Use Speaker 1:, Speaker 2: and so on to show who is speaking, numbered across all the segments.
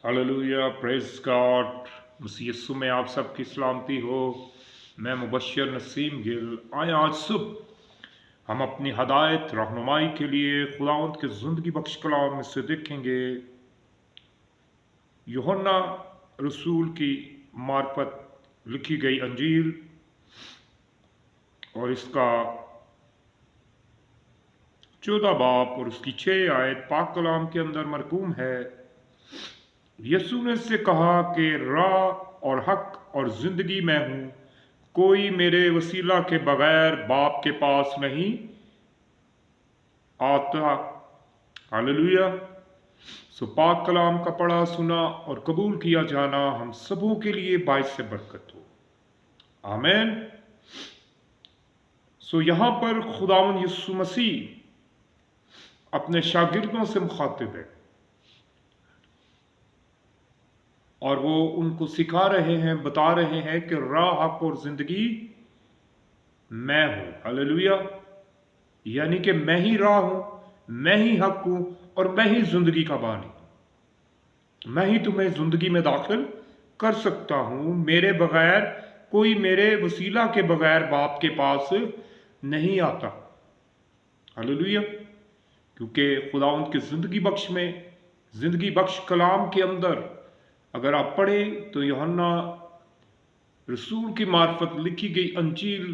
Speaker 1: Hallelujah, praise God. मसीह यीशु में आप सबकी सलामती हो। मैं मुबश्शिर नसीम गिल आए। आज सुबह हम अपनी हदायत रहनुमाई के लिए खुदावंद के ज़िंदगी बख्श कलाम में से देखेंगे यूहन्ना रसूल की मार्फत लिखी गई अंजील, और इसका 14 बाब और उसकी 6 आयत पाक कलाम के अंदर मरकूम है। यीशु ने उससे कहा कि राह और हक और जिंदगी मैं हूं, कोई मेरे वसीला के बगैर बाप के पास नहीं आता। हालेलुया। सो पाक कलाम का पढ़ा सुना और कबूल किया जाना हम सबों के लिए बाइस से बरकत हो। आमीन। सो यहां पर खुदावंद यीशु मसीह अपने शागिर्दों से मुखातिब है और वो उनको सिखा रहे हैं, बता रहे हैं कि राह, हक और जिंदगी मैं हूं। हालेलुया। यानी कि मैं ही राह हूं, मैं ही हक हूं और मैं ही जिंदगी का बानी हूं। मैं ही तुम्हें जिंदगी में दाखिल कर सकता हूं। मेरे बगैर कोई मेरे वसीला के बगैर बाप के पास नहीं आता। हालेलुया। क्योंकि खुदावंद के जिंदगी बख्श कलाम के अंदर अगर आप पढ़ें तो यूहन्ना रसूल की मार्फत लिखी गई अंजील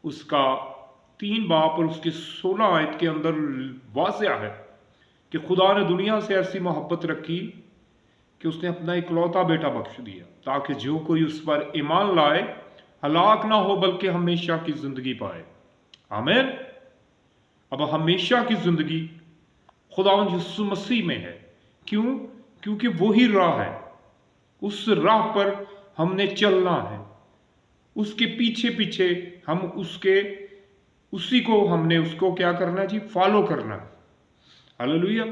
Speaker 1: उसका 3 बाब और उसके 16 आयत के अंदर वाज़िह है कि खुदा ने दुनिया से ऐसी मोहब्बत रखी कि उसने अपना इकलौता बेटा बख्श दिया, ताकि जो कोई उस पर ईमान लाए हलाक ना हो बल्कि हमेशा की जिंदगी पाए। आमीन। अब हमेशा की जिंदगी खुदावंद यीशु मसीह में है। क्यों? क्योंकि वही राह है। उस राह पर हमने चलना है, उसके पीछे पीछे हम उसको क्या करना जी? फॉलो करना है। हालेलुया।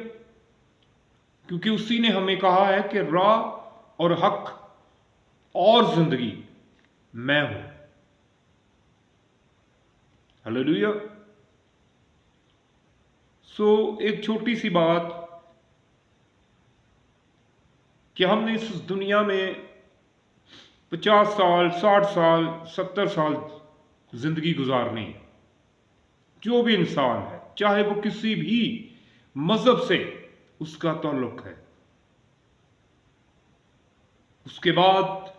Speaker 1: क्योंकि उसी ने हमें कहा है कि राह और हक और जिंदगी मैं हूं। हालेलुया। सो एक छोटी सी बात कि हमने इस दुनिया में 50 साल, 60 साल, 70 साल जिंदगी गुजारनी है। जो भी इंसान है, चाहे वो किसी भी मजहब से उसका ताल्लुक है, उसके बाद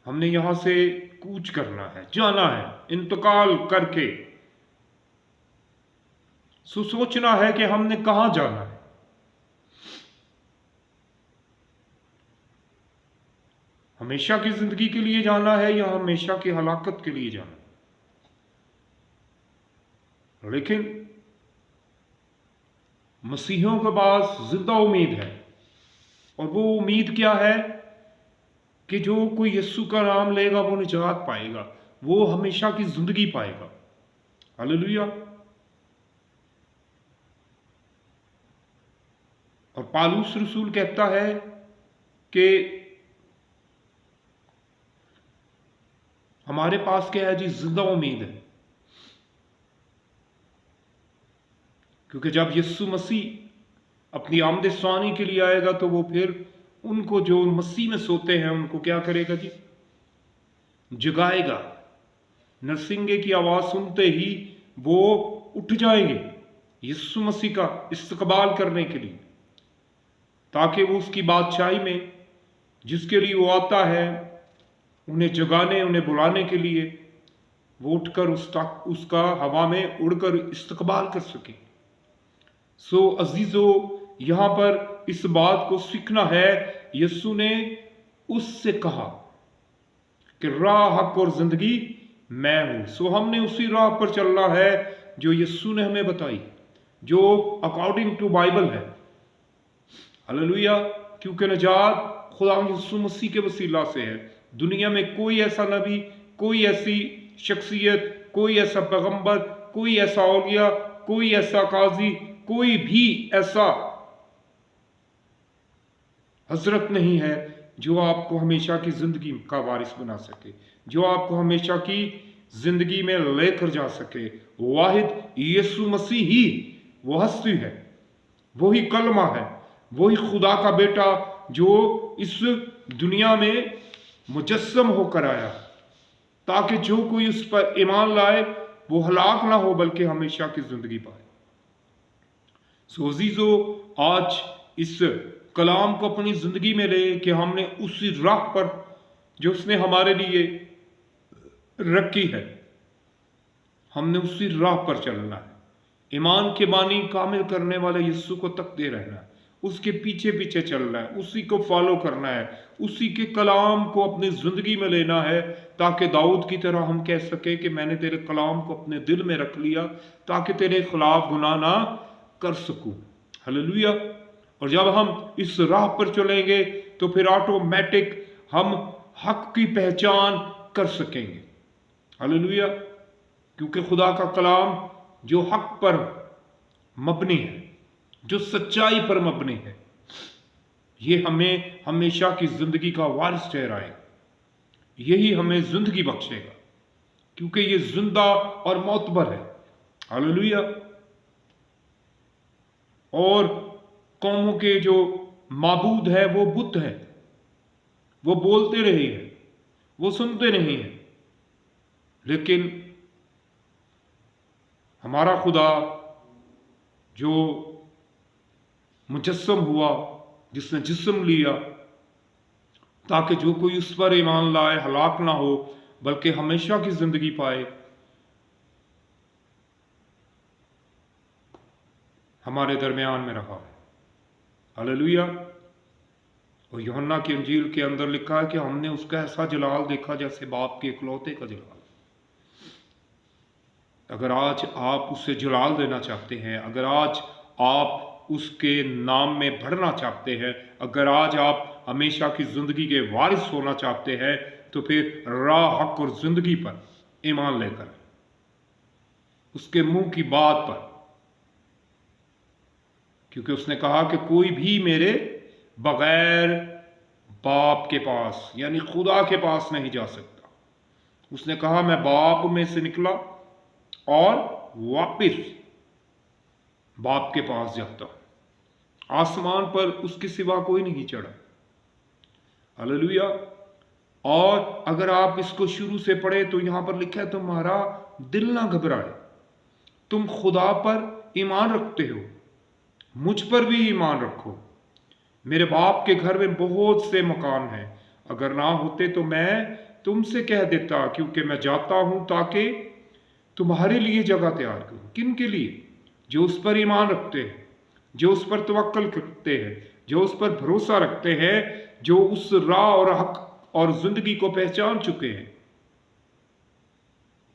Speaker 1: हमने यहां से कूच करना है, जाना है, इंतकाल करके सोचना है कि हमने कहां जाना है। हमेशा की जिंदगी के लिए जाना है या हमेशा की हलाकत के लिए जाना है। लेकिन मसीहियों के पास जिंदा उम्मीद है, और वो उम्मीद क्या है कि जो कोई यीशु का नाम लेगा वो निजात पाएगा, वो हमेशा की जिंदगी पाएगा। हालेलुया। और पालूस रसूल कहता है कि हमारे पास क्या है जी? जिंदा उम्मीद है। क्योंकि जब यीशु मसीह अपनी आमद स्वानी के लिए आएगा तो वो फिर उनको जो मसीह में सोते हैं उनको क्या करेगा जी? जगाएगा। नरसिंगे की आवाज सुनते ही वो उठ जाएंगे यीशु मसीह का इस्तकबाल करने के लिए, ताकि वो उसकी बादशाही में जिसके लिए वो आता है उन्हें जगाने, उन्हें बुलाने के लिए, वो उठकर उसका हवा में उड़कर इस्तकबाल कर सके। सो अजीजो, यहां पर इस बात को सीखना है। यीशु ने उससे कहा कि राह, हक और जिंदगी मैं हूं। सो हमने उसी राह पर चलना है जो यीशु ने हमें बताई, जो अकॉर्डिंग टू बाइबल है। हालेलुया। क्योंकि नजात खुदा यीशु मसीह के वसीला से है। दुनिया में कोई ऐसा नबी, कोई ऐसी शख्सियत, कोई ऐसा पैगंबर, कोई ऐसा औलिया, कोई ऐसा काजी, कोई भी ऐसा हजरत नहीं है जो आपको हमेशा की जिंदगी का वारिस बना सके, जो आपको हमेशा की जिंदगी में लेकर जा सके। वाहिद यीशु मसीह ही وہ ہستی ہے، وہی کلمہ ہے، وہی خدا کا بیٹا جو اس دنیا میں مجسم ہو کر آیا تاکہ جو کوئی اس پر ایمان لائے وہ ہلاک نہ ہو بلکہ ہمیشہ کی زندگی پائے۔ سو عزیزو، آج اس کلام کو اپنی زندگی میں لے کہ ہم نے اسی راہ پر جو اس نے ہمارے لیے رکھی ہے، ہم نے اسی راہ پر چلنا ہے۔ ایمان کے معنی کامل کرنے والے یسوع کو تکتے رہنا ہے، اس کے پیچھے پیچھے چلنا ہے، اسی کو فالو کرنا ہے، اسی کے کلام کو اپنی زندگی میں لینا ہے تاکہ داؤد کی طرح ہم کہہ سکیں کہ میں نے تیرے کلام کو اپنے دل میں رکھ لیا تاکہ تیرے خلاف گناہ نہ کر سکوں۔ ہلیلویا۔ اور جب ہم اس راہ پر چلیں گے تو پھر آٹومیٹک ہم حق کی پہچان کر سکیں گے۔ ہلیلویا۔ کیونکہ خدا کا کلام جو حق پر مبنی ہے، جو سچائی پر مبنی ہے، یہ ہمیں ہمیشہ کی زندگی کا وارث ٹھہرائے گا، یہی ہمیں زندگی بخشے گا کیونکہ یہ زندہ اور معتبر ہے۔ ہلیلویا۔ اور قوموں کے جو معبود ہے وہ بت ہے، وہ بولتے رہے ہیں، وہ سنتے نہیں ہیں، لیکن ہمارا خدا جو مجسم ہوا، جس نے جسم لیا تاکہ جو کوئی اس پر ایمان لائے ہلاک نہ ہو بلکہ ہمیشہ کی زندگی پائے، ہمارے درمیان میں رہا ہے۔ ہلیلویا۔ اور یوحنا کی انجیل کے اندر لکھا ہے کہ ہم نے اس کا ایسا جلال دیکھا جیسے باپ کے اکلوتے کا جلال۔ اگر آج آپ اسے جلال دینا چاہتے ہیں، اگر آج آپ اس کے نام میں بڑھنا چاہتے ہیں، اگر آج آپ ہمیشہ کی زندگی کے وارث ہونا چاہتے ہیں تو پھر راہ، حق اور زندگی پر ایمان لے کر اس کے منہ کی بات پر، کیونکہ اس نے کہا کہ کوئی بھی میرے بغیر باپ کے پاس یعنی خدا کے پاس نہیں جا سکتا۔ اس نے کہا میں باپ میں سے نکلا اور واپس باپ کے پاس جاتا ہوں۔ آسمان پر اس کے سوا کوئی نہیں چڑھا۔ ہلیلویا۔ اور اگر آپ اس کو شروع سے پڑھیں تو یہاں پر لکھا ہے تمہارا دل نہ گھبرائے، تم خدا پر ایمان رکھتے ہو، مجھ پر بھی ایمان رکھو، میرے باپ کے گھر میں بہت سے مکان ہیں، اگر نہ ہوتے تو میں تم سے کہہ دیتا، کیونکہ میں جاتا ہوں تاکہ تمہارے لیے جگہ تیار کروں۔ کن کے لیے؟ جو اس پر ایمان رکھتے ہیں، جو اس پر توکل کرتے ہیں، جو اس پر بھروسہ رکھتے ہیں، جو اس راہ اور حق اور زندگی کو پہچان چکے ہیں۔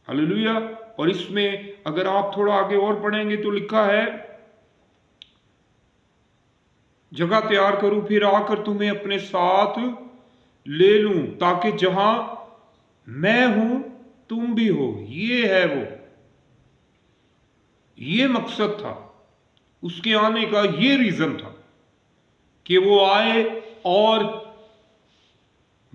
Speaker 1: ہلیلویا۔ اور اس میں اگر آپ تھوڑا آگے اور پڑھیں گے تو لکھا ہے جگہ تیار کروں پھر آ کر تمہیں اپنے ساتھ لے لوں تاکہ جہاں میں ہوں تم بھی ہو۔ یہ ہے وہ، یہ مقصد تھا اس کے آنے کا، یہ ریزن تھا کہ وہ آئے اور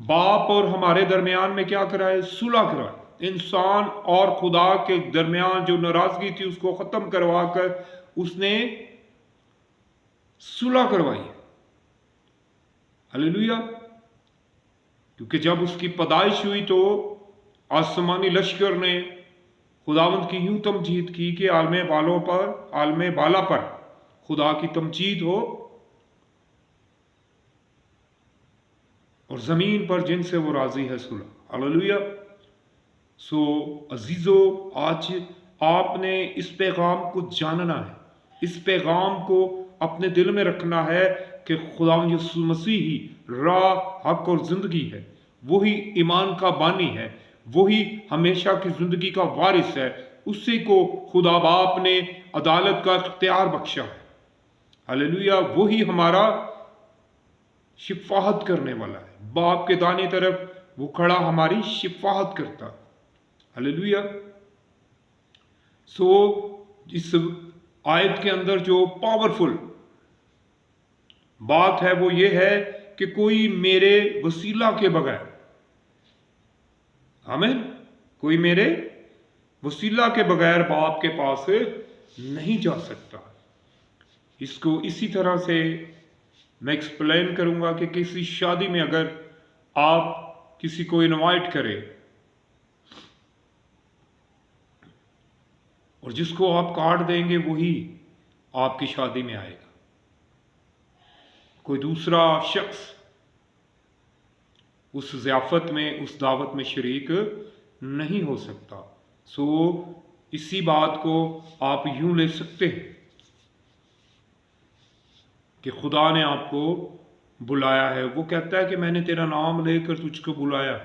Speaker 1: باپ اور ہمارے درمیان میں کیا کرائے؟ صلح کرائے۔ انسان اور خدا کے درمیان جو ناراضگی تھی اس کو ختم کروا کر اس نے صلح کروائی۔ ہلیلویا۔ کیونکہ جب اس کی پیدائش ہوئی تو آسمانی لشکر نے خداوند کی یوں تمجید کی کہ عالم بالا پر خدا کی تمجید ہو اور زمین پر جن سے وہ راضی ہے صلح۔ ہلیلویا۔ سو عزیزو، آج آپ نے اس پیغام کو جاننا ہے، اس پیغام کو اپنے دل میں رکھنا ہے کہ خداوند یسوع مسیح ہی راہ، حق اور زندگی ہے، وہی ایمان کا بانی ہے، وہی ہمیشہ کی زندگی کا وارث ہے، اسی کو خدا باپ نے عدالت کا اختیار بخشا ہے۔ ہلیلویا۔ وہی ہمارا شفاعت کرنے والا ہے، باپ کے دائیں طرف وہ کھڑا ہماری شفاعت کرتا ہے۔ ہلیلویا۔ سو اس آیت کے اندر جو پاورفل بات ہے وہ یہ ہے کہ کوئی میرے وسیلہ کے بغیر، آمین، کوئی میرے وسیلہ کے بغیر باپ کے پاس نہیں جا سکتا۔ इसको इसी तरह से मैं एक्सप्लेन करूँगा कि किसी शादी में अगर आप किसी को इनवाइट करें और जिसको आप कार्ड देंगे वही आपकी शादी में आएगा, कोई दूसरा शख्स उस ज़ियाफ़त में, उस दावत में शरीक नहीं हो सकता। सो इसी बात को आप यूं ले सकते हैं कि खुदा ने आपको बुलाया है। वो कहता है कि मैंने तेरा नाम लेकर तुझको बुलाया।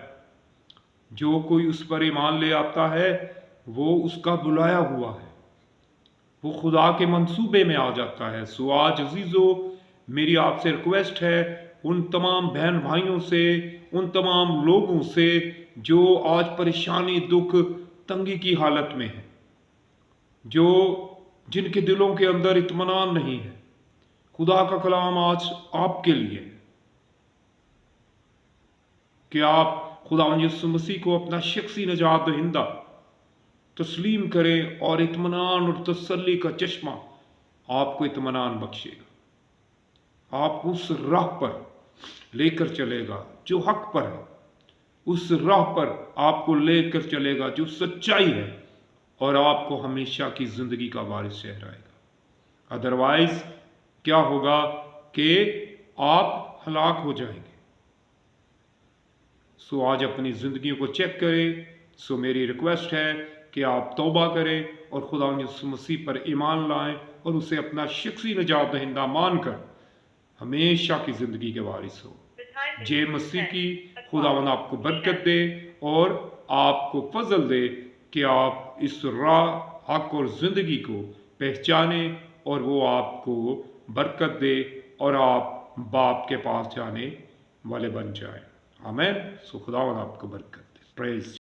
Speaker 1: जो कोई उस पर ईमान ले आता है वो उसका बुलाया हुआ है, वो खुदा के मंसूबे में आ जाता है। सो आज अजीज़ो मेरी आपसे रिक्वेस्ट है, उन तमाम बहन भाइयों से, उन तमाम लोगों से जो आज परेशानी, दुख, तंगी की हालत में है, जो जिनके दिलों के अंदर इत्मीनान नहीं है, खुदा का कलाम आज आपके लिए है कि आप खुदा यीशु मसीह को अपना शख्सी निजात दहिंदा तस्लीम करें और इत्मीनान और तसल्ली का चश्मा आपको इत्मीनान बख्शेगा, आपको उस राह पर लेकर चलेगा जो हक पर है, उस राह पर आपको लेकर चलेगा जो सच्चाई है, और आपको हमेशा की ज़िंदगी का वारिस ठहराएगा। अदरवाइज़ क्या होगा कि आप हलाक हो जाएंगे। सो आज अपनी ज़िंदगी को चेक करें। सो मेरी रिक्वेस्ट है कि आप तौबा करें और खुदा यीशु मसीह पर ईमान लाएं और उसे अपना शख्सी निजात दहिंदा मानकर हमेशा की ज़िंदगी के वारिस हो। जे मसीह की खुदावंद आपको बरकत दे और आपको फजल दे कि आप इस राह, हक और ज़िंदगी को पहचाने और वो आपको बरकत दे और आप बाप के पास जाने वाले बन जाएं। आमीन। सो खुदावंद आपको बरकत दे। प्रेज़